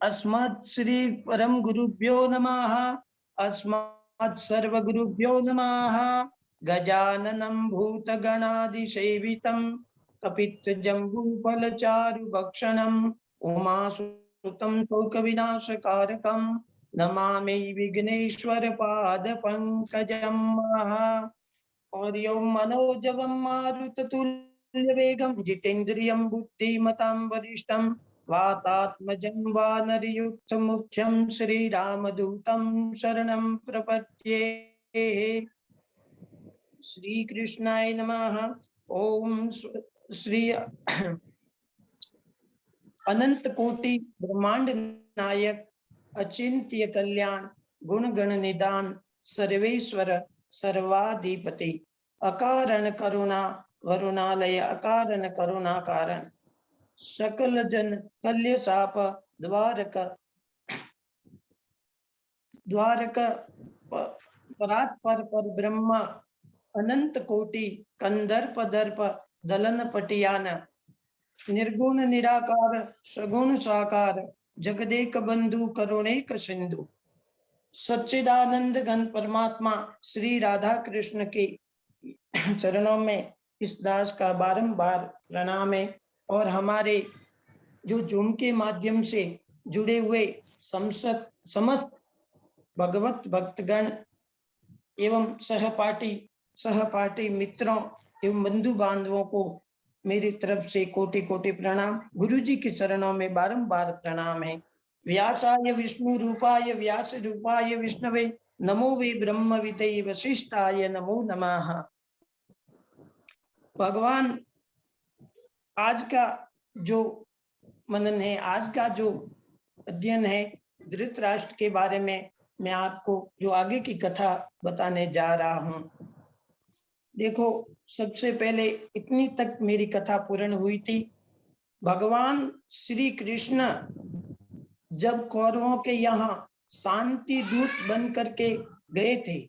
अस्मत् श्री परम गुरुभ्यो नमः। अस्मत् सर्व गुरुभ्यो नमः। गजाननं भूतगणादिसेवितं कपित्थजम्बूफलचारुभक्षणम् उमासुतं शोकविनाशकारकं नमामि विघ्नेश्वरपादपङ्कजं। और यो मनोजवं मारुततुल्यवेगं जितेन्द्रियं बुद्धिमतां वरिष्ठं वातात्मजं वानरयुक्तमुख्यं श्रीरामदूतं शरणं प्रपद्ये। श्रीकृष्णाय नमः। ओम श्री अनंत कोटि ब्रह्मांड नायक अचिंत्य कल्याण गुण गण निदान सर्वेश्वर सर्वाधिपति अकारण करुणा वरुणालय अकारण करुणा कारण सकल जन कल्य साप द्वारक द्वारक परात पर ब्रह्म अनंत कोटि कंदर्प दर्प दलन पटियान निर्गुण निराकार सगुण साकार जगदेक बंधु करुणेक सिंधु सच्चिदानंद घन परमात्मा श्री राधा कृष्ण के चरणों में इस दास का बारंबार प्रणाम है। और हमारे जो जूम के माध्यम से जुड़े हुए समस्त भगवत भक्तगण एवं सहपाठी मित्रों एवं बंधु बांधवों को मेरी तरफ से कोटि कोटि प्रणाम। गुरु जी के चरणों में बारंबार प्रणाम है। व्यासाय विष्णु रूपाय व्यास रूपाय विष्णवे नमो वे ब्रह्म विदये वशिष्ठाय नमो नमः। भगवान आज का जो मनन है, आज का जो अध्ययन है धृतराष्ट्र के बारे में मैं आपको जो आगे की कथा बताने जा रहा हूं। देखो, सबसे पहले इतनी तक मेरी कथा पूर्ण हुई थी। भगवान श्री कृष्ण जब कौरवों के यहाँ शांति दूत बन करके गए थे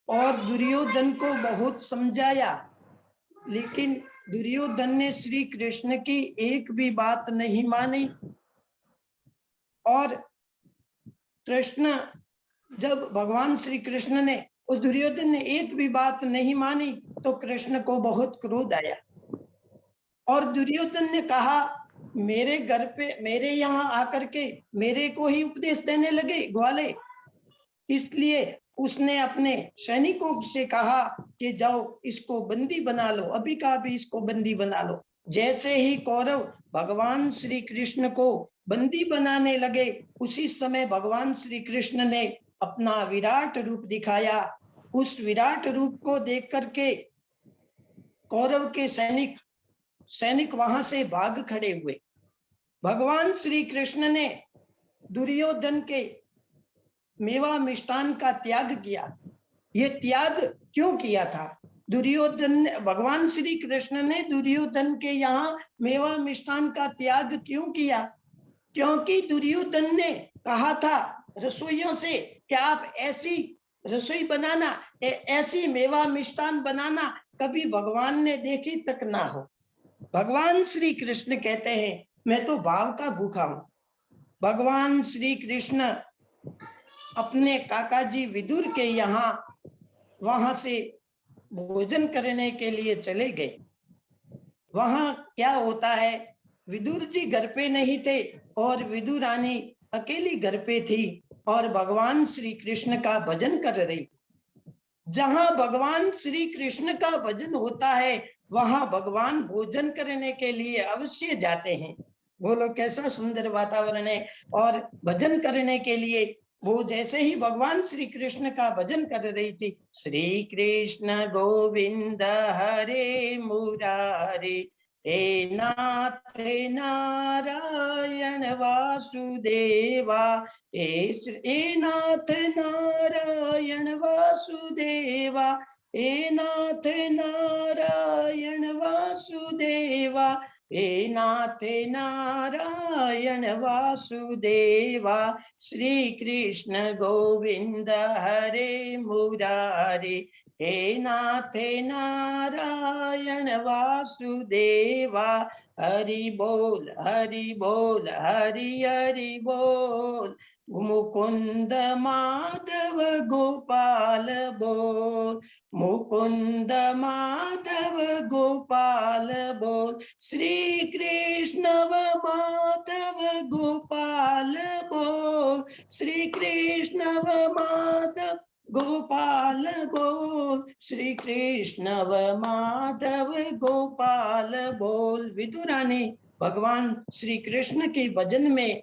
और दुर्योधन को बहुत समझाया, लेकिन दुर्योधन ने श्री कृष्ण की एक भी बात नहीं मानी। और कृष्ण जब भगवान श्री कृष्ण ने उस दुर्योधन ने एक भी बात नहीं मानी तो कृष्ण को बहुत क्रोध आया और दुर्योधन ने कहा मेरे घर पे मेरे यहाँ आकर के मेरे को ही उपदेश देने लगे ग्वाले। इसलिए उसने अपने सैनिकों से कहा कि जाओ इसको बंदी बना लो, अभी का अभी इसको बंदी बना लो। जैसे ही कौरव भगवान श्री कृष्ण को बंदी बनाने लगे, उसी समय भगवान श्री कृष्ण ने अपना विराट रूप दिखाया। उस विराट रूप को देख करके कौरव के सैनिक वहां से भाग खड़े हुए। भगवान श्री कृष्ण ने दुर्योधन के मेवा मिष्टान का त्याग किया। ये त्याग क्यों किया था? भगवान श्री कृष्ण ने दुर्योधन के यहाँ मेवा मिष्टान का त्याग क्यों किया? क्योंकि दुर्योधन ने कहा था रसोइयों से कि आप ऐसी रसोई बनाना, ऐसी मेवा मिष्टान बनाना कभी भगवान ने देखी तक ना हो। भगवान श्री कृष्ण कहते हैं मैं तो भाव का भूखा हूं। भगवान श्री कृष्ण अपने काका जी विदुर के यहाँ वहां से भोजन करने के लिए चले गए। वहां क्या होता है, विदुर जी घर पे नहीं थे और विदुरानी अकेली घर पे थी और भगवान श्री कृष्ण का भजन कर रही। जहां भगवान श्री कृष्ण का भजन होता है वहां भगवान भोजन करने के लिए अवश्य जाते हैं। बोलो कैसा सुंदर वातावरण है। और भजन करने के लिए वो जैसे ही भगवान श्री कृष्ण का भजन कर रही थी, श्री कृष्ण गोविंद हरे मुरारे हे नाथ नारायण वासुदेवा हे नाथ नारायण वासुदेवा हे नाथ नारायण वासुदेवा हे नाथ नारायण वासुदेवा श्री कृष्ण गोविंद हरे मुरारे हे नाथ नारायण वासुदेवा हरि बोल, हरि बोल, हरि हरि बोल। मुकुंद माधव गोपाल बोल, मुकुंद माधव गोपाल बोल। श्री कृष्ण व माधव गोपाल बोल, श्री कृष्ण व माधव गोपाल बोल, श्री कृष्ण व माधव गोपाल बोल। विदुरानी भगवान श्री कृष्ण के भजन में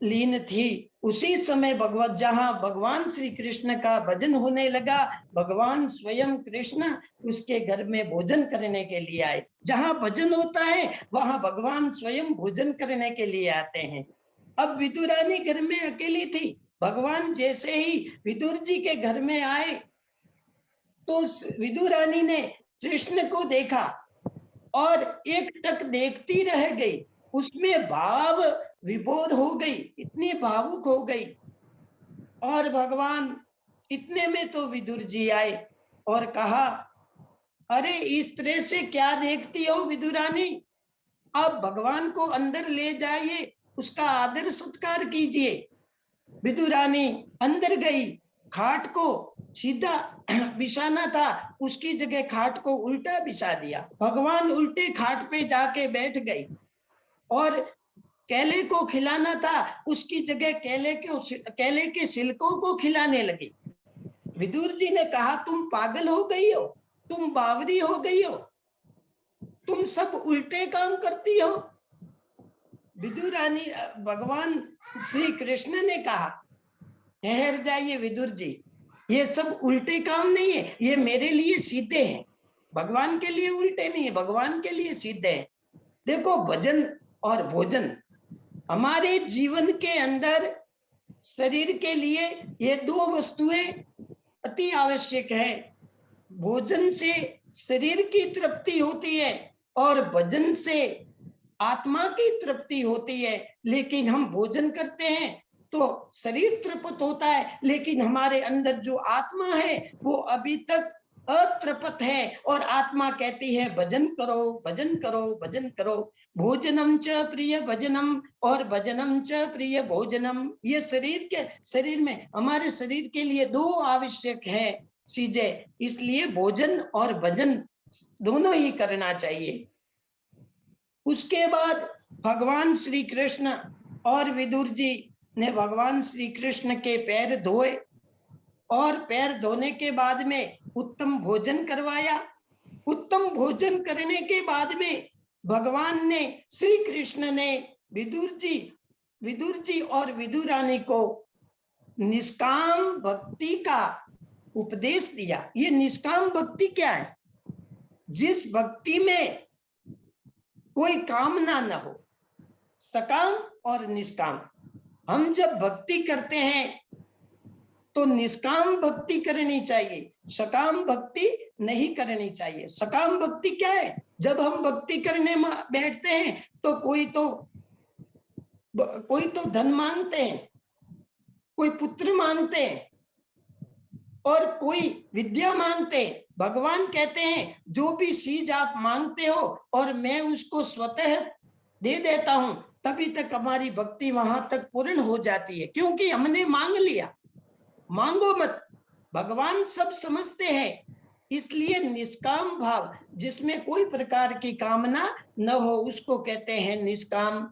लीन थी। उसी समय भगवत जहां भगवान श्री कृष्ण का भजन होने लगा, भगवान स्वयं कृष्ण उसके घर में भोजन करने के लिए आए। जहां भजन होता है वहां भगवान स्वयं भोजन करने के लिए आते हैं। अब विदुरानी घर में अकेली थी। भगवान जैसे ही विदुर जी के घर में आए तो विदुरानी ने कृष्ण को देखा और एक टक देखती रह गई। उसमें भाव विभोर हो गई, इतनी भावुक हो गई। और भगवान इतने में तो विदुर जी आए और कहा, अरे इस तरह से क्या देखती हो विदुरानी, आप भगवान को अंदर ले जाइए, उसका आदर सत्कार कीजिए। विदुरानी अंदर गई। खाट को सीधा बिछाना था, उसकी जगह खाट को उल्टा बिछा दिया। भगवान उल्टे खाट पे जाके बैठ गई और केले को खिलाना था, उसकी जगह केले के छिलकों को खिलाने लगी। विदुर जी ने कहा, तुम पागल हो गई हो, तुम बावरी हो गई हो, तुम सब उल्टे काम करती हो। विदुरानी भगवान श्री कृष्ण ने कहा, ठहर जाइए विदुर जी, ये सब उल्टे काम नहीं है, ये मेरे लिए सीधे हैं। भगवान के लिए उल्टे नहीं है, भगवान के लिए सीधे हैं। देखो, भजन और भोजन हमारे जीवन के अंदर शरीर के लिए ये दो वस्तुएं अति आवश्यक है। भोजन से शरीर की तृप्ति होती है और भजन से आत्मा की तृप्ति होती है। लेकिन हम भोजन करते हैं तो शरीर तृप्त होता है, लेकिन हमारे अंदर जो आत्मा है वो अभी तक अतृप्त है और आत्मा कहती है भजन करो, भजन करो, भजन करो। भोजनम च प्रिय भजनम और भजनम च प्रिय भोजनम, ये शरीर में हमारे शरीर के लिए दो आवश्यक है चीजें, इसलिए भोजन और भजन दोनों ही करना चाहिए। उसके बाद भगवान श्री कृष्ण और विदुर जी ने भगवान श्री कृष्ण के पैर धोए और पैर धोने के बाद में उत्तम भोजन करवाया। उत्तम भोजन करने के बाद में भगवान ने श्री कृष्ण ने विदुर जी और विदुरानी को निष्काम भक्ति का उपदेश दिया। ये निष्काम भक्ति क्या है? जिस भक्ति में कोई कामना न हो, सकाम और निष्काम। हम जब भक्ति करते हैं तो निष्काम भक्ति करनी चाहिए, सकाम भक्ति नहीं करनी चाहिए। सकाम भक्ति क्या है? जब हम भक्ति करने में बैठते हैं तो कोई तो धन मांगते हैं, कोई पुत्र मांगते हैं और कोई विद्या मांगते हैं। भगवान कहते हैं जो भी चीज आप मांगते हो और मैं उसको स्वतः दे देता हूं, तभी तक हमारी भक्ति वहां तक पूर्ण हो जाती है, क्योंकि हमने मांग लिया। मांगो मत, भगवान सब समझते हैं। इसलिए निष्काम भाव, जिसमें कोई प्रकार की कामना न हो, उसको कहते हैं निष्काम।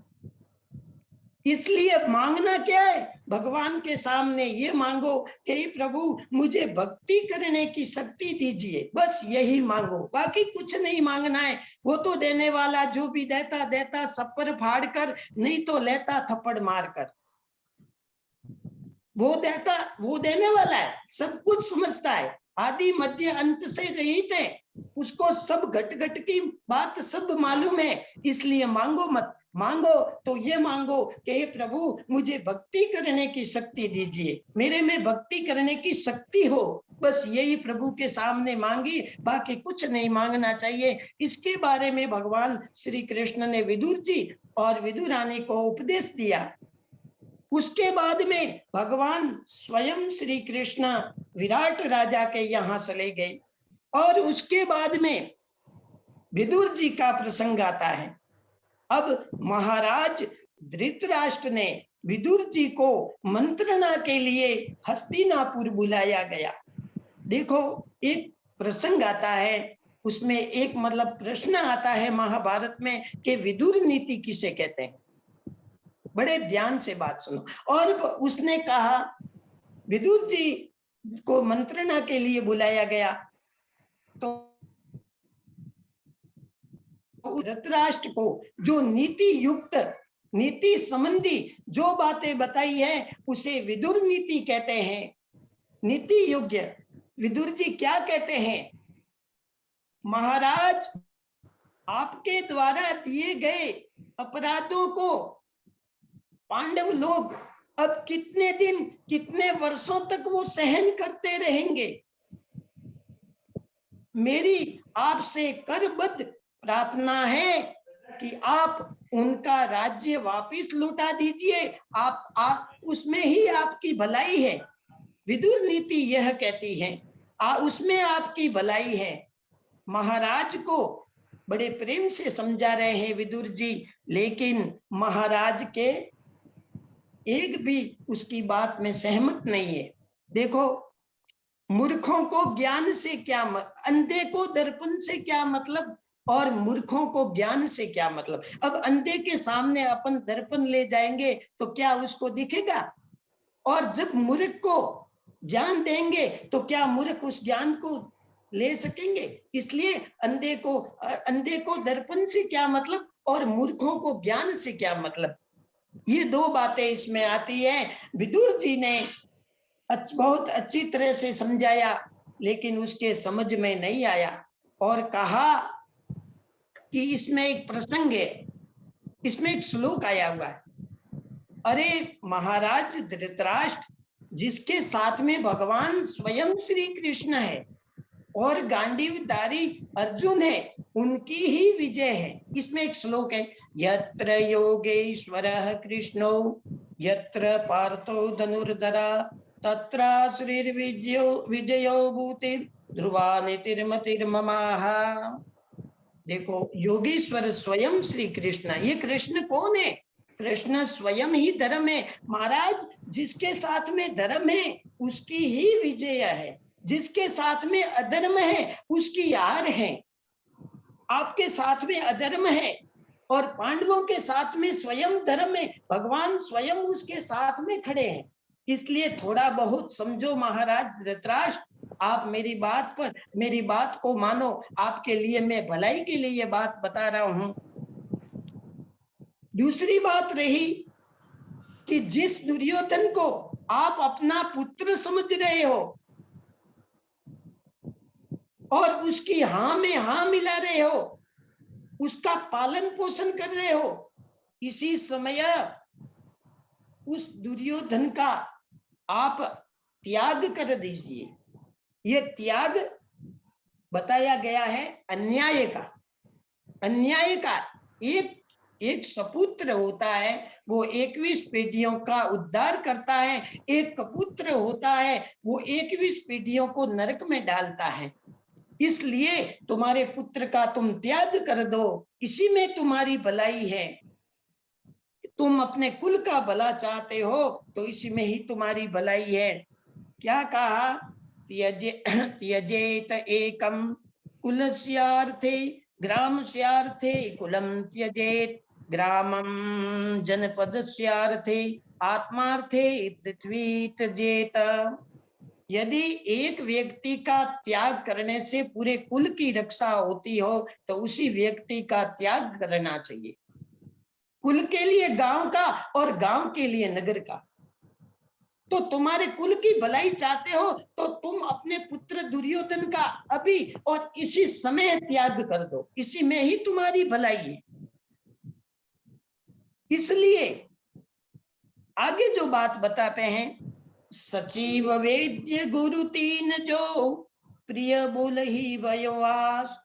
इसलिए मांगना क्या है? भगवान के सामने ये मांगो कि प्रभु मुझे भक्ति करने की शक्ति दीजिए, बस यही मांगो, बाकी कुछ नहीं मांगना है। वो तो देने वाला, जो भी देता देता सब पर फाड़ कर, नहीं तो लेता थप्पड़ मार कर। वो देता, वो देने वाला है, सब कुछ समझता है, आदि मध्य अंत से रहित है, उसको सब घट घट की बात सब मालूम है। इसलिए मांगो मत, मांगो तो ये मांगो कि प्रभु मुझे भक्ति करने की शक्ति दीजिए, मेरे में भक्ति करने की शक्ति हो, बस यही प्रभु के सामने मांगी, बाकी कुछ नहीं मांगना चाहिए। इसके बारे में भगवान श्री कृष्ण ने विदुर जी और विदुरानी को उपदेश दिया। उसके बाद में भगवान स्वयं श्री कृष्ण विराट राजा के यहाँ चले गए और उसके बाद में विदुर जी का प्रसंग आता है। अब महाराज धृतराष्ट्र ने विदुर जी को मंत्रणा के लिए हस्तिनापुर बुलाया गया। देखो, एक प्रसंग आता है, उसमें एक मतलब प्रश्न आता है महाभारत में कि विदुर नीति किसे कहते हैं। बड़े ध्यान से बात सुनो। और उसने कहा, विदुर जी को मंत्रणा के लिए बुलाया गया, तो धृतराष्ट्र को जो नीति युक्त, नीति संबंधी जो बातें बताई है उसे विदुर नीति कहते हैं। नीति योग्य विदुर जी क्या कहते हैं, महाराज आपके द्वारा दिए गए अपराधों को पांडव लोग अब कितने दिन, कितने वर्षों तक वो सहन करते रहेंगे। मेरी आपसे करबद्ध प्रार्थना है कि आप उनका राज्य वापस लौटा दीजिए। आप उसमें ही आपकी भलाई है। विदुर नीति यह कहती है, उसमें आपकी भलाई है। महाराज को बड़े प्रेम से समझा रहे हैं विदुर जी, लेकिन महाराज के एक भी उसकी बात में सहमत नहीं है। देखो, मूर्खों को ज्ञान से क्या अंधे को दर्पण से क्या मतलब, और मूर्खों को ज्ञान से क्या मतलब। अब अंधे के सामने अपन दर्पण ले जाएंगे तो क्या उसको दिखेगा, और जब मूर्ख को ज्ञान देंगे तो क्या मूर्ख उस ज्ञान को ले सकेंगे। इसलिए अंधे को दर्पण से क्या मतलब और मूर्खों को ज्ञान से क्या मतलब, ये दो बातें इसमें आती है। विदुर जी ने बहुत अच्छी तरह से समझाया, लेकिन उसके समझ में नहीं आया, और कहा कि इसमें एक प्रसंग है, इसमें एक श्लोक आया हुआ है। अरे महाराज धृतराष्ट्र, जिसके साथ में भगवान स्वयं श्री कृष्ण है और गांडीवधारी अर्जुन है, उनकी ही विजय है। इसमें एक श्लोक है, यत्र योगेश्वरः कृष्णो यत्र पार्थो धनुर्धरा तत्र श्रीर्विजयो विजयो भूति ध्रुवा नीतिर्मतिर्ममाः। देखो, योगेश्वर स्वयं श्री कृष्ण, ये कृष्ण कौन है, कृष्ण स्वयं ही धर्म है। महाराज, जिसके साथ में धर्म है उसकी ही विजय है, जिसके साथ में अधर्म है उसकी हार है। आपके साथ में अधर्म है और पांडवों के साथ में स्वयं धर्म है, भगवान स्वयं उसके साथ में खड़े हैं। इसलिए थोड़ा बहुत समझो महाराज धृतराष्ट्र, आप मेरी बात को मानो। आपके लिए मैं भलाई के लिए ये बात बता रहा हूं। दूसरी बात रही कि जिस दुर्योधन को आप अपना पुत्र समझ रहे हो और उसकी हाँ में हाँ मिला रहे हो, उसका पालन पोषण कर रहे हो, इसी समय उस दुर्योधन का आप त्याग कर दीजिए। ये त्याग बताया गया है अन्याय का। अन्याय का एक सपुत्र होता है, वो 21 पीढ़ियों का उद्धार करता है। एक कपुत्र होता है, वो 21 पीढ़ियों को नरक में डालता है। इसलिए तुम्हारे पुत्र का तुम त्याग कर दो, इसी में तुम्हारी भलाई है। तुम अपने कुल का भला चाहते हो तो इसी में ही तुम्हारी भलाई है। क्या कहा, त्यजेत एकम कुलस्यार्थे ग्रामस्यार्थे कुलम त्यजेत ग्रामम जनपदस्यार्थे आत्मार्थे पृथ्वी त्यजेत। यदि एक व्यक्ति का त्याग करने से पूरे कुल की रक्षा होती हो तो उसी व्यक्ति का त्याग करना चाहिए, कुल के लिए गांव का और गांव के लिए नगर का। तो तुम्हारे कुल की भलाई चाहते हो तो तुम अपने पुत्र दुर्योधन का अभी और इसी समय त्याग कर दो, इसी में ही तुम्हारी भलाई है। इसलिए आगे जो बात बताते हैं, सचिव वेद्य गुरु तीन जो प्रिय बोल ही वयोवास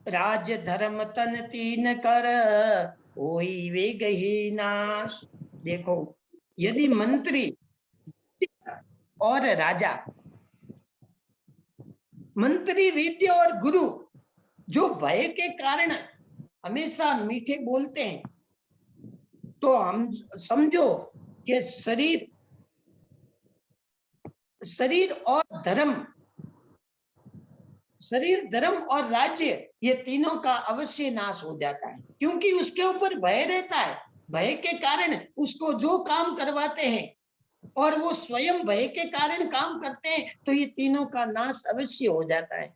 राज धर्म तन तीन कर होई वेग ही नाश। देखो, यदि मंत्री और राजा, मंत्री वेद्य और गुरु जो भय के कारण हमेशा मीठे बोलते हैं, तो हम समझो कि शरीर और धर्म, शरीर, धर्म और राज्य, ये तीनों का अवश्य नाश हो जाता है, क्योंकि उसके ऊपर भय रहता है। भय के कारण उसको जो काम करवाते हैं और वो स्वयं भय के कारण काम करते हैं, तो ये तीनों का नाश अवश्य हो जाता है।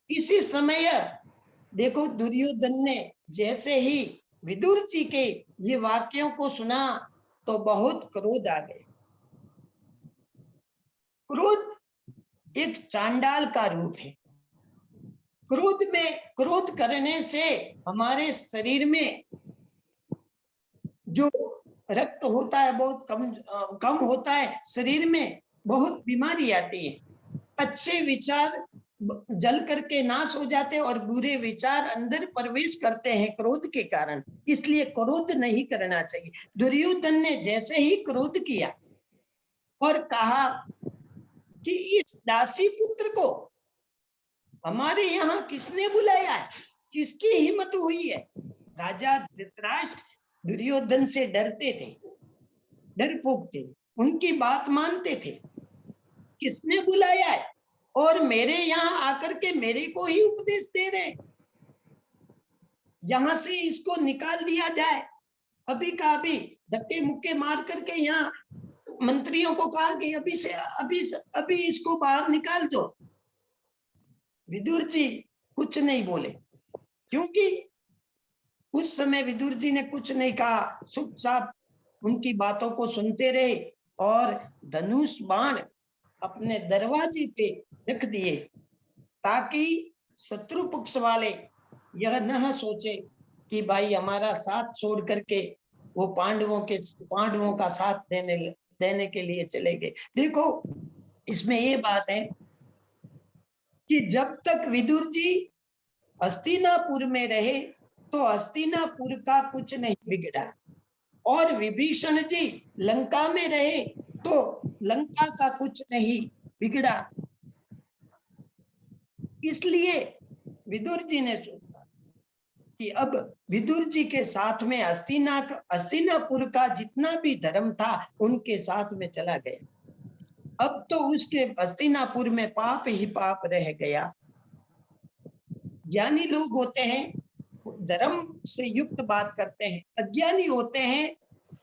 इसी समय देखो, दुर्योधन ने जैसे ही विदुर जी के ये वाक्यों को सुना तो बहुत क्रोध आ गए। क्रोध एक चांडाल का रूप है। क्रोध करने से हमारे शरीर में जो रक्त होता है बहुत कम होता है, शरीर में बहुत बीमारी आती है। अच्छे विचार जल करके नाश हो जाते हैं और बुरे विचार अंदर प्रवेश करते हैं क्रोध के कारण। इसलिए क्रोध नहीं करना चाहिए। दुर्योधन ने जैसे ही क्रोध किया और कहा कि इस दासी पुत्र को हमारे यहाँ किसने बुलाया है, किसकी हिम्मत हुई है। राजा धृतराष्ट्र दुर्योधन से डरते थे, डरपोक थे, उनकी बात मानते थे। किसने बुलाया है और मेरे यहाँ आकर के मेरे को ही उपदेश दे रहे, यहाँ से इसको निकाल दिया जाए। अभी का अभी धक्के मुक्के मार करके यहाँ मंत्रियों को कहा कि अभी इसको बाहर निकाल दो। विदुर जी कुछ नहीं बोले, क्योंकि उस समय विदुर जी ने कुछ नहीं कहा, चुपचाप उनकी बातों को सुनते रहे और धनुष बाण अपने दरवाजे पे रख दिए, ताकि शत्रु पक्ष वाले यह न सोचे कि भाई हमारा साथ छोड़ करके वो पांडवों का साथ देने के लिए चले गए। देखो, इसमें ये बात है कि जब तक विदुर जी हस्तिनापुर में रहे तो हस्तिनापुर का कुछ नहीं बिगड़ा, और विभीषण जी लंका में रहे तो लंका का कुछ नहीं बिगड़ा। इसलिए विदुर जी ने सोचा कि अब विदुर जी के साथ में हस्तिनापुर का जितना भी धर्म था उनके साथ में चला गया। अब तो उसके हस्तिनापुर में पाप ही पाप रह गया। ज्ञानी लोग होते हैं धर्म से युक्त बात करते हैं, अज्ञानी होते हैं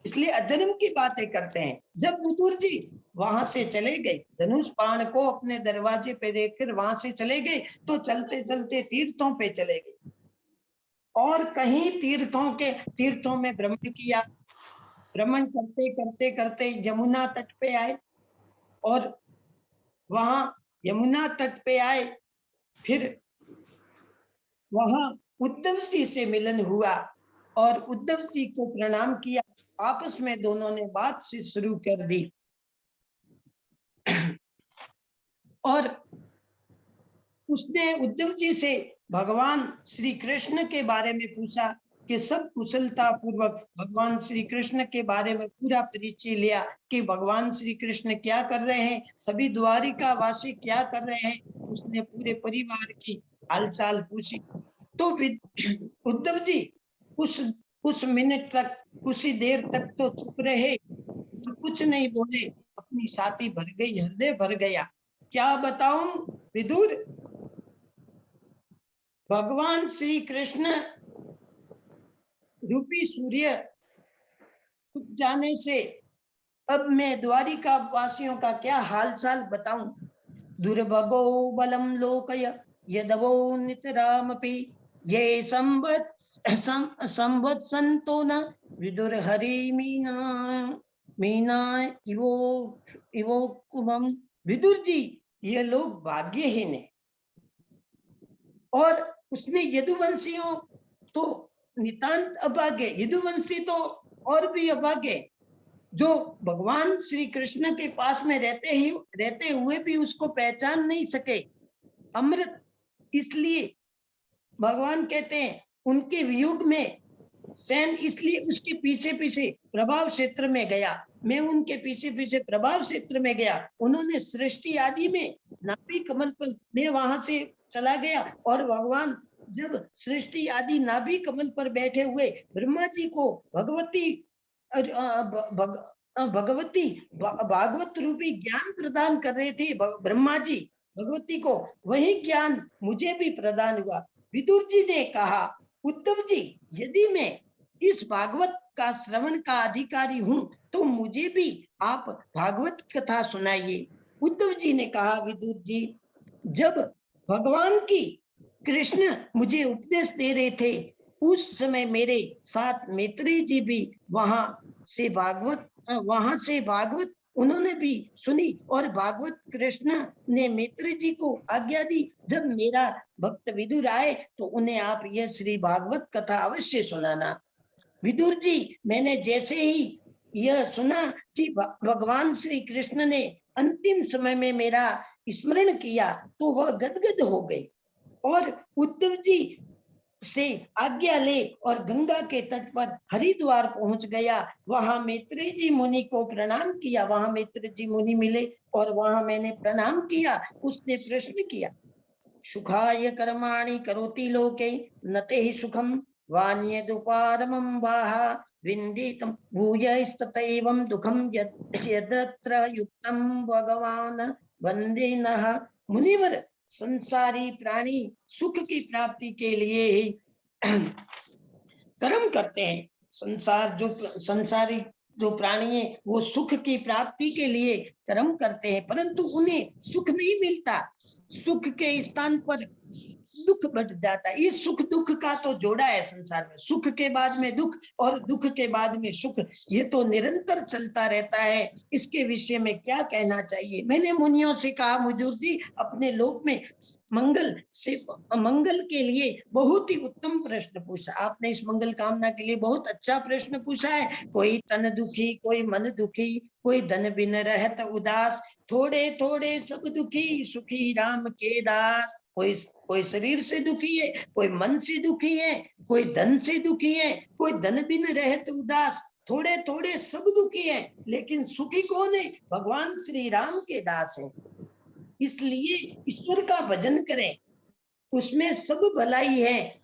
इसलिए अधर्म की बातें करते हैं। जब विदुर जी वहां से चले गए, धनुष बाण को अपने दरवाजे पे देखकर वहां से चले गए, तो चलते चलते तीर्थों पे चले गए और कहीं तीर्थों में भ्रमण किया। भ्रमण करते करते करते यमुना तट पे आए और वहां यमुना तट पे आए, फिर वहां उद्धव जी से मिलन हुआ और उद्धव जी को प्रणाम किया। आपस में दोनों ने बातचीत शुरू कर दी और उसने उद्धव जी से भगवान श्री कृष्ण के बारे में पूछा कि सब कुशलता पूर्वक भगवान श्री कृष्ण के बारे में पूरा परिचय लिया कि भगवान श्री कृष्ण क्या कर रहे हैं, सभी द्वारिका वासी क्या कर रहे हैं। उसने पूरे परिवार की हालचाल पूछी। तो उद्धव जी कुछ मिनट तक, कुछ ही देर तक तो चुप रहे, तो कुछ नहीं बोले। अपनी छाती भर गई, हृदय भर गया। क्या बताऊं विदुर, भगवान श्री कृष्ण रूपी सूर्य छुप जाने से अब मैं द्वारिका वासियों का क्या हाल चाल बताऊं। दुर्भगो बलम लोकय यदवो नितरामपि ये संवत्सन्तो न विदुर हरि मीना इवो कुमम। विदुर जी, ये लोग भाग्यहीन है। और उसने यदुवंशियों तो नितांत अभागे, यदुवंशी तो और भी अभागे, जो भगवान श्री कृष्ण के पास में रहते हुए भी उसको पहचान नहीं सके। अमृत, इसलिए भगवान कहते हैं उनके वियोग में सैन इसलिए उसके पीछे पीछे प्रभाव क्षेत्र में गया, मैं उनके पीछे पीछे प्रभाव क्षेत्र में गया। उन्होंने सृष्टि आदि में नाभि कमल पर मैं वहां से चला गया और भगवान जब सृष्टि आदि नाभि कमल पर बैठे हुए ब्रह्मा जी को भगवती भागवत रूपी ज्ञान प्रदान कर रहे थे ब्रह्मा जी भगवती को, वही ज्ञान मुझे भी प्रदान हुआ। विदुर जी ने कहा, उद्धव जी, यदि मैं इस भागवत का श्रवण का अधिकारी हूँ तो मुझे भी आप भागवत कथा सुनाइए। उद्धव जी ने कहा, विदुर जी, जब भगवान की कृष्ण मुझे उपदेश दे रहे थे उस समय मेरे साथ मैत्री जी भी वहां से भागवत उन्होंने भी सुनी और भागवत कृष्ण ने मैत्री जी को आज्ञा दी, जब मेरा भक्त विदुर आए तो उन्हें आप यह श्री भागवत कथा अवश्य सुनाना। विदुर जी, मैंने जैसे ही यह सुना कि भगवान श्री कृष्ण ने अंतिम समय में मेरा स्मरण किया तो वह गदगद हो गए और उद्धव जी से आज्ञा ले और गंगा के तट पर हरिद्वार पहुंच गया। वहां मैत्री जी मुनि को प्रणाम किया, वहां मैत्री जी मुनि मिले और वहां मैंने प्रणाम किया। उसने प्रश्न किया, सुखाय कर्माणि करोति लोके नते हि सुखम वान्यदुपारमं वाह विन्दितं भूयस्ततैवं दुःखं यदत्र युक्तं भगवान वंदे नः। मुनिवर, संसारी प्राणी सुख की प्राप्ति के लिए ही कर्म करते हैं। संसारी जो प्राणी है वो सुख की प्राप्ति के लिए कर्म करते हैं, परंतु उन्हें सुख नहीं मिलता, सुख के स्थान पर दुख बढ़ जाता है। इस सुख दुख का तो जोड़ा है संसार में, सुख के बाद में दुख और दुख के बाद में सुख, ये तो निरंतर चलता रहता है। इसके विषय में क्या कहना चाहिए? मैंने मुनियों से कहा, हुजूर जी, अपने लोक में मंगल के लिए बहुत ही उत्तम प्रश्न पूछा आपने, इस मंगल कामना के लिए बहुत अच्छा प्रश्न पूछा है। कोई तन दुखी, कोई मन दुखी, कोई धन बिन रहत उदास, थोड़े थोड़े सब दुखी सुखी राम के दास। कोई शरीर से दुखी है, कोई मन से दुखी है, कोई धन से दुखी है, कोई धन बिन रहत उदास, थोड़े थोड़े सब दुखी है, लेकिन सुखी कौन है? भगवान श्री राम के दास है। इसलिए ईश्वर का भजन करें, उसमें सब भलाई है,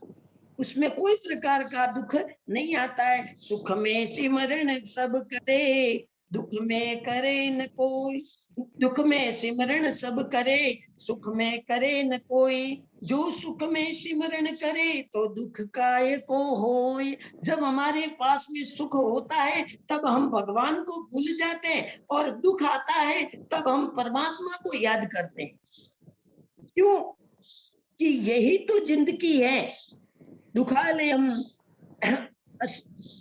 उसमें कोई प्रकार का दुख नहीं आता है। सुख में सिमरण सब करे, दुख में करे न कोई, दुख में सिमरण सब करे, सुख में करे न कोई, जो सुख में सिमरण करे तो दुख काय को होय। जब हमारे पास में सुख होता है तब हम भगवान को भूल जाते हैं और दुख आता है तब हम परमात्मा को याद करते हैं। क्यों? कि यही तो जिंदगी है। दुखालयम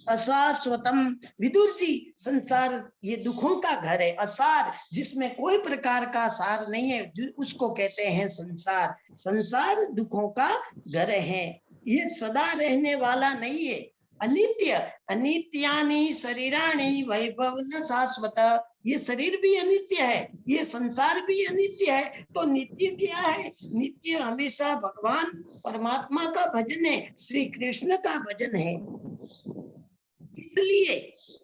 अशाश्वतम। विदुर जी, संसार ये दुखों का घर है, असार, जिसमें कोई प्रकार का सार नहीं है, उसको कहते हैं संसार। संसार दुखों का घर है, ये सदा रहने वाला नहीं है, अनित्य। अनित्यानि शरीराणि वैभव न शाश्वत। ये शरीर भी अनित्य है, ये संसार भी अनित्य है, तो नित्य क्या है? नित्य हमेशा भगवान परमात्मा का भजन है, श्री कृष्ण का भजन है। इसलिए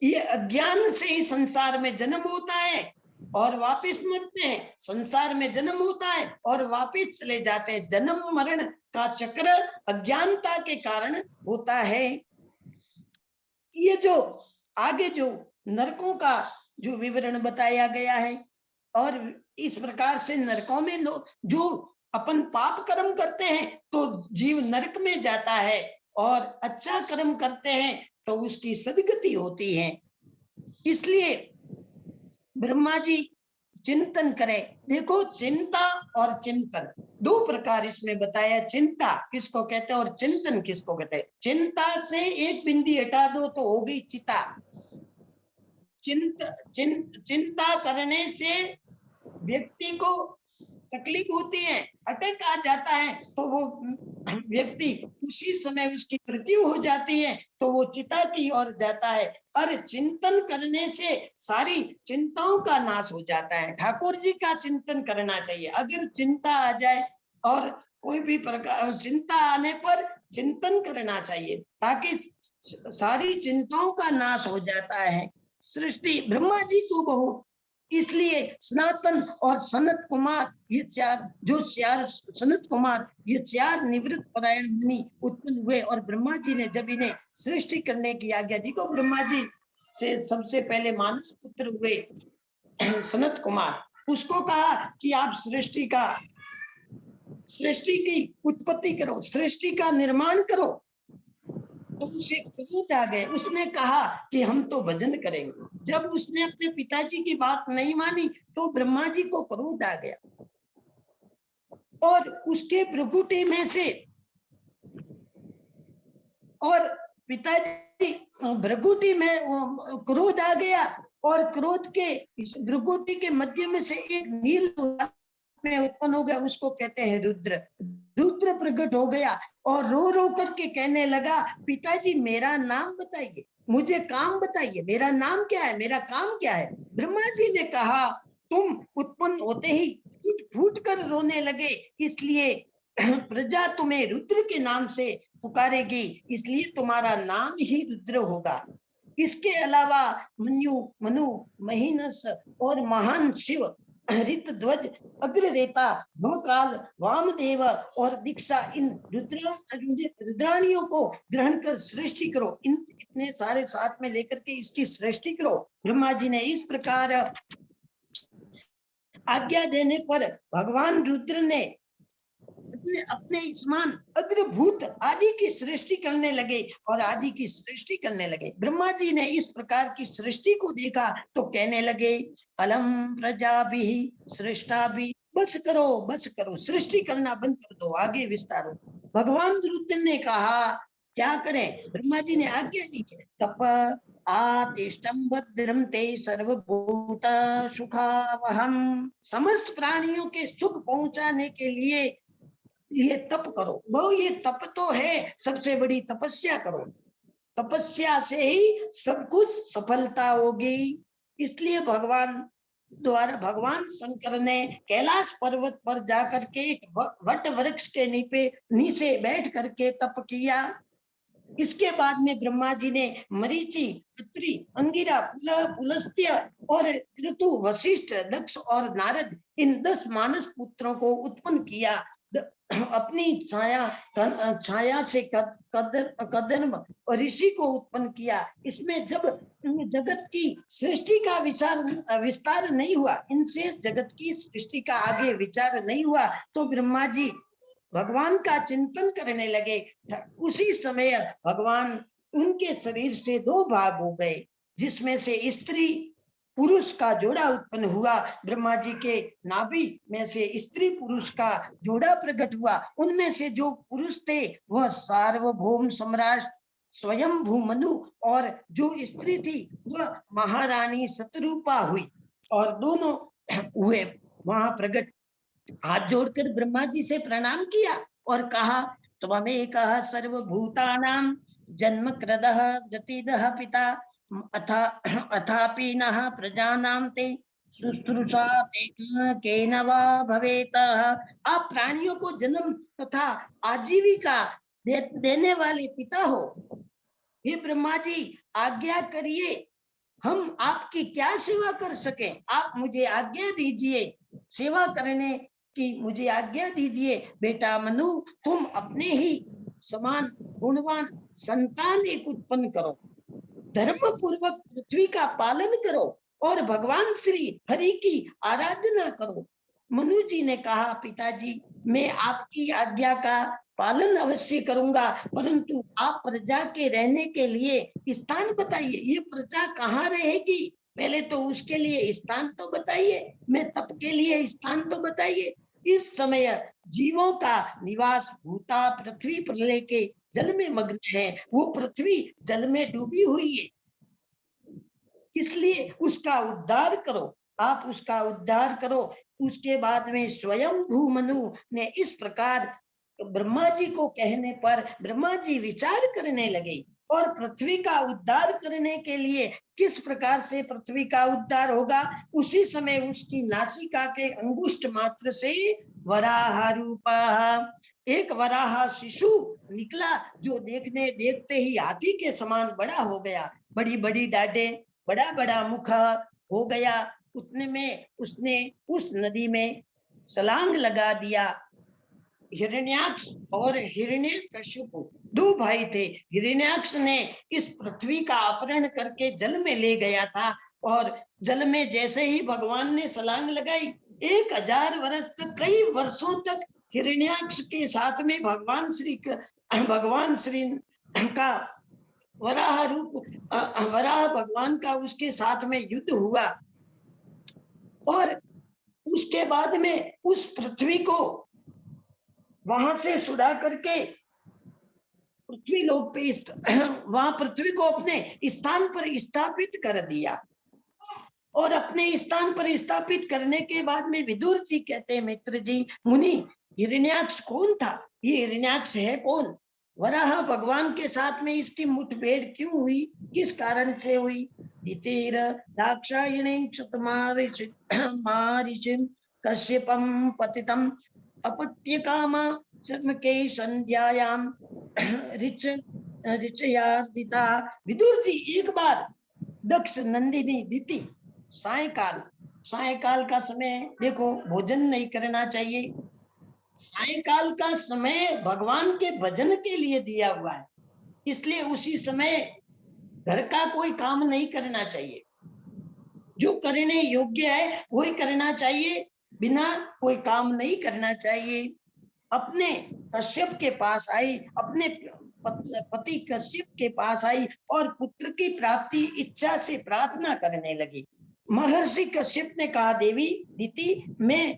ये अज्ञान से ही संसार में जन्म होता है और वापस मरते हैं, संसार में जन्म होता है और वापस चले जाते हैं। जन्म मरण का चक्र अज्ञानता के कारण होता है। ये जो आगे जो नरकों का जो विवरण बताया गया है, और इस प्रकार से नरकों में लोग जो अपन पाप कर्म करते हैं तो जीव नरक में जाता है, और अच्छा कर्म करते हैं तो उसकी सदगति होती है। इसलिए ब्रह्मा जी चिंतन करें। देखो, चिंता और चिंतन दो प्रकार इसमें बताया। चिंता किसको कहते हैं और चिंतन किसको कहते हैं? चिंता से एक बिंदी हटा दो तो हो गई चिता। चिंता करने से व्यक्ति को तकलीफ होती है, अटैक आ जाता है, तो वो व्यक्ति उसी समय उसकी मृत्यु हो जाती है, तो वो चिता की ओर जाता है। और चिंतन करने से सारी चिंताओं का नाश हो जाता है। ठाकुर जी का चिंतन करना चाहिए। अगर चिंता आ जाए और कोई भी प्रकार चिंता आने पर चिंतन करना चाहिए, ताकि सारी चिंताओं का नाश हो जाता है। सृष्टि ब्रह्मा जी को बहुत इसलिए सनातन और सनत कुमार ये चार सनत कुमार ये चार निवृत्त परायण मुनि उत्पन्न हुए और ब्रह्मा जी ने जब इन्हें सृष्टि करने की आज्ञा दी, तो ब्रह्मा जी से सबसे पहले मानस पुत्र हुए सनत कुमार, उसको कहा कि आप सृष्टि की उत्पत्ति करो, सृष्टि का निर्माण करो। तो उसे क्रोध आ गए, उसने कहा कि हम तो भजन करेंगे। जब उसने अपने पिताजी की बात नहीं मानी तो ब्रह्मा जी को क्रोध आ गया और उसके भ्रुकुटी में से और पिताजी भ्रुकुटी में क्रोध आ गया और क्रोध के इस भ्रुकुटी के मध्य में से एक नील में उत्पन्न हो गया, उसको कहते हैं रुद्र। रुद्र प्रकट हो गया और रो रो करके कहने लगा, पिताजी मेरा नाम बताइए, मुझे काम बताइए, मेरा नाम क्या है, मेरा काम क्या है। ब्रह्मा जी ने कहा, तुम उत्पन्न होते ही फूट फूट कर रोने लगे, इसलिए प्रजा तुम्हें रुद्र के नाम से पुकारेगी, इसलिए तुम्हारा नाम ही रुद्र होगा। इसके अलावा मनु महीनस और महान शिव हरित ध्वज अग्ररेता भवकाल वामदेव और दीक्षा इन रुद्राणियों को ग्रहण कर सृष्टि करो। इतने सारे साथ में लेकर के इसकी सृष्टि करो। ब्रह्मा जी ने इस प्रकार आज्ञा देने पर भगवान रुद्र ने अपने समान अग्रभूत आदि की सृष्टि करने लगे और आदि की सृष्टि करने लगे। ब्रह्मा जी ने इस प्रकार की सृष्टि को देखा तो कहने लगे, अलम प्रजा भी सृष्टा भी, बस करो, सृष्टि करना बंद कर दो, आगे विस्तारो। भगवान रुद्र ने कहा, क्या करें? ब्रह्मा जी ने आज्ञा दी है, तप आतिष्ठम भद्रम ते सर्वभूत सुखावहम, समस्त प्राणियों के सुख पहुंचाने के लिए ये तप करो। वो ये तप तो है, सबसे बड़ी तपस्या करो, तपस्या से ही सब कुछ सफलता होगी। इसलिए भगवान शंकर ने कैलाश पर्वत पर जाकर के वट वृक्ष के नीचे बैठ करके तप किया। इसके बाद में ब्रह्मा जी ने मरीचि, अत्रि, अंगिरा, पुलस्त्य और क्रतु, वशिष्ठ, दक्ष और नारद इन 10 मानस पुत्रों को उत्पन्न किया। अपनी छाया से कदर्म ऋषि को उत्पन्न किया। इसमें जब जगत की सृष्टि का विस्तार नहीं हुआ, इनसे जगत की सृष्टि का आगे विचार नहीं हुआ, तो ब्रह्मा जी भगवान का चिंतन करने लगे। उसी समय भगवान उनके शरीर से 2 भाग हो गए, जिसमें से स्त्री पुरुष का जोड़ा उत्पन्न हुआ। ब्रह्मा जी के नाभि में से स्त्री पुरुष का जोड़ा प्रकट हुआ। उनमें से जो पुरुष थे वह सार्वभौम सम्राट स्वयं भूमनु और जो स्त्री थी वह महारानी शतरूपा हुई और दोनों हुए वहां प्रकट। हाथ जोड़कर ब्रह्मा जी से प्रणाम किया और कहा, त्वमेकः सर्वभूतानां जन्म कृदः जतिदः पिता अथापि नः प्रजानां ते शुश्रूषा केन वा भवेत। आप प्राणियों को जन्म तथा आजीविका देने वाले पिता हो। हे ब्रह्मा जी, आज्ञा करिए, हम आपकी क्या सेवा कर सके, आप मुझे आज्ञा दीजिए, सेवा करने की मुझे आज्ञा दीजिए। बेटा मनु, तुम अपने ही समान गुणवान संतान एक उत्पन्न करो, धर्म पूर्वक पृथ्वी का पालन करो और भगवान श्री हरि की आराधना करो। मनु जी ने कहा, पिताजी मैं आपकी आज्ञा का पालन अवश्य करूंगा, परंतु आप प्रजा के रहने के लिए स्थान बताइए, ये प्रजा कहाँ रहेगी, पहले तो उसके लिए स्थान तो बताइए, मैं तप के लिए स्थान तो बताइए। इस समय जीवों का निवास भूता पृथ्वी प्रलय के जल में मग्न है, वो पृथ्वी जल में डूबी हुई है, इसलिए उसका उद्धार करो, आप उसका उद्धार करो। उसके बाद में स्वयं भूमनु ने इस प्रकार ब्रह्मा जी को कहने पर ब्रह्मा जी विचार करने लगे और पृथ्वी का उद्धार करने के लिए किस प्रकार से पृथ्वी का उद्धार होगा। उसी समय उसकी नासिका के अंगुष्ठ मात्र से वराह रूपा एक वराह शिशु निकला, जो देखते ही हाथी के समान बड़ा हो गया, बड़ी बड़ी डाढ़े, बड़ा बड़ा मुख हो गया। उतने में उसने उस नदी में छलांग लगा दिया। हिरण्याक्ष और हिरण्यकश्यप दो भाई थे। हिरण्याक्ष ने इस पृथ्वी का अपहरण करके जल में ले गया था, और जल में जैसे ही भगवान ने छलांग लगाई, 1000 वर्ष तक, कई वर्षों तक हिरण्याक्ष के साथ में भगवान श्री का वराह रूप, वराह भगवान का उसके साथ में युद्ध हुआ। और उसके बाद में उस पृथ्वी को वहां से सुधा करके पृथ्वी लोक पे वहां पृथ्वी को अपने स्थान पर स्थापित कर दिया। और अपने स्थान पर स्थापित करने के बाद में विदुर जी कहते हैं, मित्र जी मुनि, हिरण्याक्ष कौन था? ये हिरण्याक्ष है कौन? वराह भगवान के साथ में इसकी मुठभेड़ क्यों हुई, किस कारण से हुई? दाक्षायणी कश्यपम पतितम अपत्य कामा शर्म के संध्यायाम ऋचयार्दिता। विदुर जी, एक बार दक्ष नंदिनी दिति सायकाल का समय, देखो भोजन नहीं करना चाहिए। सायकाल का समय भगवान के भजन के लिए दिया हुआ है, इसलिए उसी समय घर का कोई काम नहीं करना चाहिए। जो करने योग्य है वही करना चाहिए, बिना कोई काम नहीं करना चाहिए। अपने कश्यप के पास आई, अपने पति कश्यप के पास आई और पुत्र की प्राप्ति इच्छा से प्रार्थना करने लगी। महर्षि कश्यप ने कहा, देवी दिति, मैं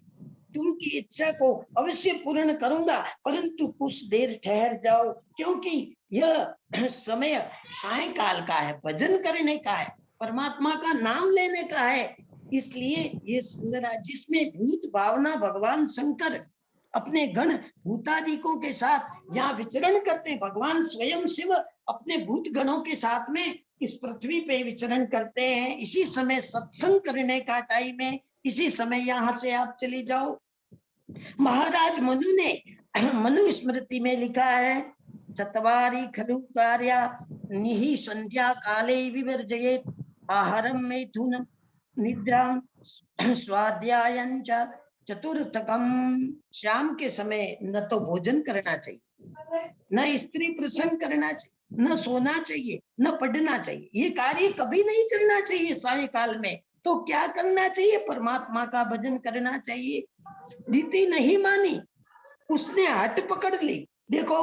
तुमकी इच्छा को अवश्य पूर्ण करूंगा, परंतु कुछ देर ठहर जाओ, क्योंकि यह समय सायकाल का है, भजन करने का है, परमात्मा का नाम लेने का है। इसलिए ये सुंदरा, जिसमें भूत भावना भगवान शंकर अपने गण भूतादिकों के साथ यहाँ विचरण करते, भगवान स्वयं शिव अपने भूत गणों के साथ में इस पृथ्वी पे विचरण करते हैं। इसी समय सत्संग करने का टाइम है, इसी समय यहाँ से आप चली जाओ। महाराज मनु ने मनु स्मृति में लिखा है, चत्वारि खलु कार्या निहि संध्या काले विवर्जयेत आहारम मैथुन निद्राम स्वाध्यायं च चतुर्थकम। शाम के समय न तो भोजन करना चाहिए, न स्त्री प्रसंग करना चाहिए, न सोना चाहिए, न पढ़ना चाहिए, ये कार्य कभी नहीं करना चाहिए। सायकाल में तो क्या करना चाहिए? परमात्मा का भजन करना चाहिए। रीति नहीं मानी, उसने हट पकड़ ली। देखो,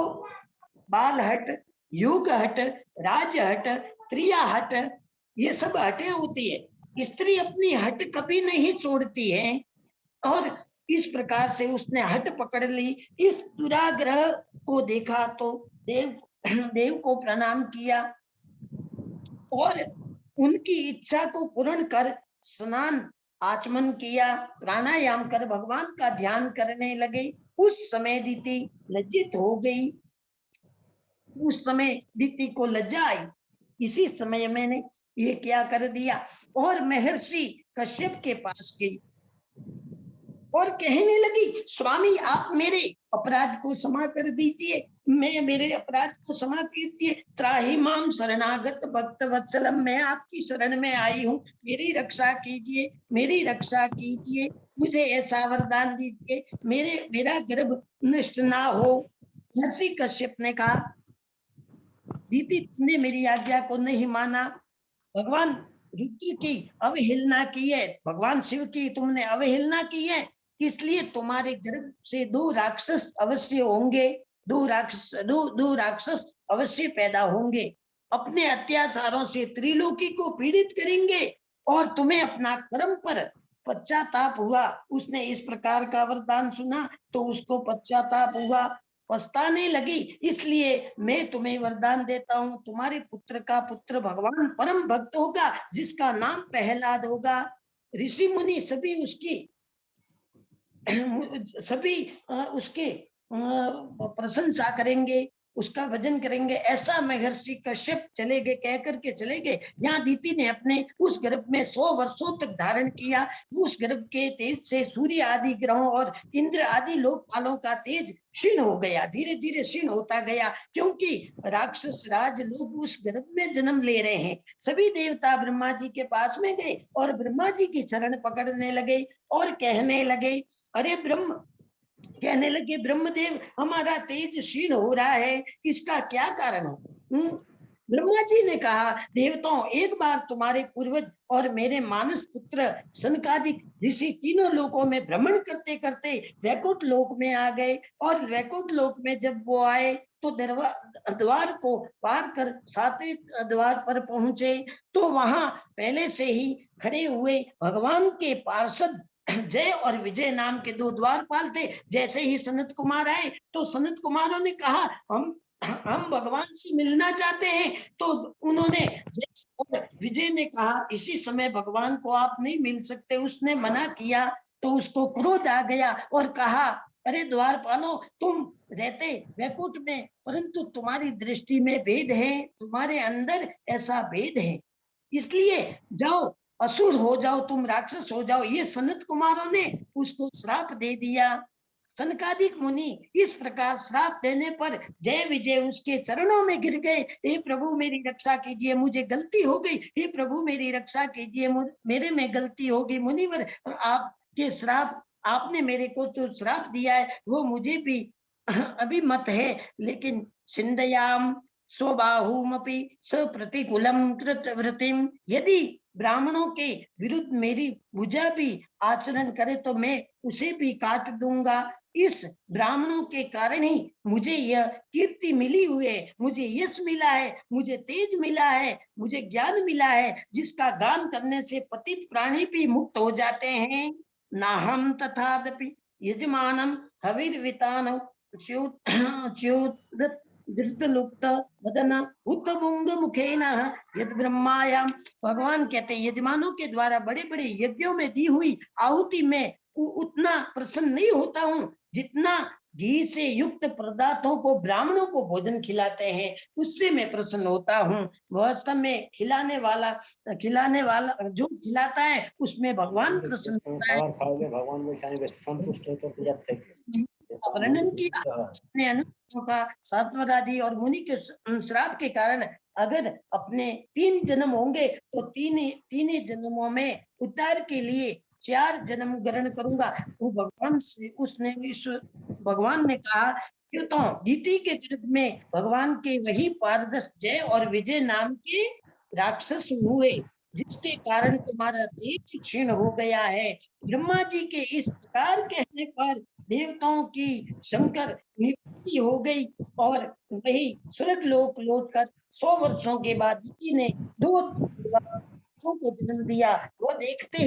बाल हट, योग हट, राज हट, त्रिया हट, ये सब हटें होती है। स्त्री अपनी हट कभी नहीं छोड़ती है, और इस प्रकार से उसने हट पकड़ ली। इस दुराग्रह को देखा तो देव को प्रणाम किया और उनकी इच्छा को पूर्ण कर स्नान आचमन किया, प्राणायाम कर भगवान का ध्यान करने लगे। उस समय दिति लज्जित हो गई, उस समय दिति को लज्जा आई। इसी समय मैंने ये क्या कर दिया, और महर्षि कश्यप के पास गई और कहने लगी, स्वामी आप मेरे अपराध को क्षमा कर दीजिए, मैं मेरे अपराध को क्षमा कीजिए। त्राहि माम शरणागत भक्त वत्सलम, मैं आपकी शरण में आई हूँ, मेरी रक्षा कीजिए, मेरी रक्षा कीजिए, मुझे ऐसा वरदान दीजिए मेरा गर्भ नष्ट ना हो। महर्षि कश्यप ने कहा, दीदी तुमने मेरी आज्ञा को नहीं माना, भगवान रुद्र की अवहेलना की है, भगवान शिव की तुमने अवहेलना की है, इसलिए तुम्हारे गर्भ से दो राक्षस अवश्य होंगे, दो राक्षस अवश्य पैदा होंगे, अपने अत्याचारों से त्रिलोकी को पीड़ित करेंगे और तुम्हें अपना कर्म पर पश्चाताप हुआ। उसने इस प्रकार का वरदान सुना तो उसको पश्चाताप हुआ, पछताने लगी। इसलिए मैं तुम्हें वरदान देता हूँ, तुम्हारे पुत्र का पुत्र भगवान परम भक्त होगा, जिसका नाम प्रहलाद होगा। ऋषि मुनि सभी उसकी प्रशंसा करेंगे। उसका वजन करेंगे। ऐसा महर्षि कश्यप चले गए, कह करके चले गए। यहाँ दीति ने अपने उस गर्भ में 100 वर्षों तक धारण किया। उस गर्भ के तेज से सूर्य आदि ग्रहों और इंद्र आदि लोकपालों का तेज क्षीण हो गया, धीरे धीरे क्षीण होता गया, क्योंकि राक्षस राज लोग उस गर्भ में जन्म ले रहे हैं। सभी देवता ब्रह्मा जी के पास में गए और ब्रह्मा जी की चरण पकड़ने लगे और कहने लगे, अरे ब्रह्म, कहने लगे ब्रह्मदेव, हमारा तेज क्षीण हो रहा है, इसका क्या कारण है? ब्रह्मा जी ने कहा, देवताओं, एक बार तुम्हारे पूर्वज और मेरे मानस पुत्र सनकादिक ऋषि तीनों लोकों में भ्रमण करते करते वैकुंठ लोक में आ गए। और वैकुंठ लोक में जब वो आए तो द्वार को पार कर 7वें द्वार पर पहुंचे, तो वहां पहले से ही खड़े हुए भगवान के पार्षद जय और विजय नाम के 2 द्वारपाल थे। जैसे ही सनत कुमार आए तो सनत कुमारों ने कहा, हम भगवान से मिलना चाहते हैं। तो उन्होंने, विजय ने कहा, इसी समय भगवान को आप नहीं मिल सकते। उसने मना किया तो उसको क्रोध आ गया और कहा, अरे द्वारपालों, तुम रहते वैकुंठ में, परंतु तुम्हारी दृष्टि में भेद है, तुम्हारे अंदर ऐसा भेद है, इसलिए जाओ, असुर हो जाओ, तुम राक्षस हो जाओ। ये सनत कुमारों ने उसको श्राप दे दिया। सनकादिक मुनि इस प्रकार श्राप देने पर जय विजय उसके चरणों में गिर गए। हे प्रभु मेरी रक्षा कीजिए, मुझे गलती हो गई। हे प्रभु मेरी रक्षा कीजिए, मेरे में गलती हो गई। मुनिवर, आपके श्राप, आपने मेरे को जो श्राप दिया है वो मुझे भी अभिमत है, लेकिन सिंधयाम स्वबाहुमपि सप्रतिकूलम कृतवृतिम, यदि ब्राह्मणों के विरुद्ध मेरी भुजा भी आचरण करे तो मैं उसे भी काट दूंगा। इस ब्राह्मणों के कारण ही मुझे यह कीर्ति मिली हुई है, मुझे यश मिला है, मुझे तेज मिला है, मुझे ज्ञान मिला है, जिसका गान करने से पतित प्राणी भी मुक्त हो जाते हैं। नाहम तथादपि यजमानम हविर्वितान च्युत धृतलुप्त वदन उत्तपुंग मुखेन यद ब्रह्मायाम। भगवान कहते हैं, यजमानों के द्वारा बड़े बड़े यज्ञों में दी हुई आहुति में उतना प्रसन्न नहीं होता हूँ जितना घी से युक्त पदार्थों को ब्राह्मणों को भोजन खिलाते हैं, उससे मैं प्रसन्न होता हूँ। वास्तव में खिलाने वाला जो खिलाता है उसमें भगवान प्रसन्न होता है। भगवान में चाहे संतुष्ट हो तो वर्णन किया अपने अनुष्ठानों का, सात्वत आदि और मुनि के श्राप के कारण अगर अपने 3 जन्म होंगे तो तीन जन्मों में उद्धार के लिए 4 जन्म ग्रहण करूंगा। वो भगवान से उसने भगवान ने कहा, तो दीति के गर्भ में भगवान के वही पारदर्श जय और विजय नाम के राक्षस हुए, जिसके कारण तुम्हारा तेज क्षीण हो गया है। ब्रह्मा जी के इस प्रकार कहने पर देवताओं की शंकर निवृत्ति हो गई और वही स्वर्ग लोक लौटकर 100 वर्षों के बाद दीति ने 2 बच्चों को जन्म दिया। वो देखते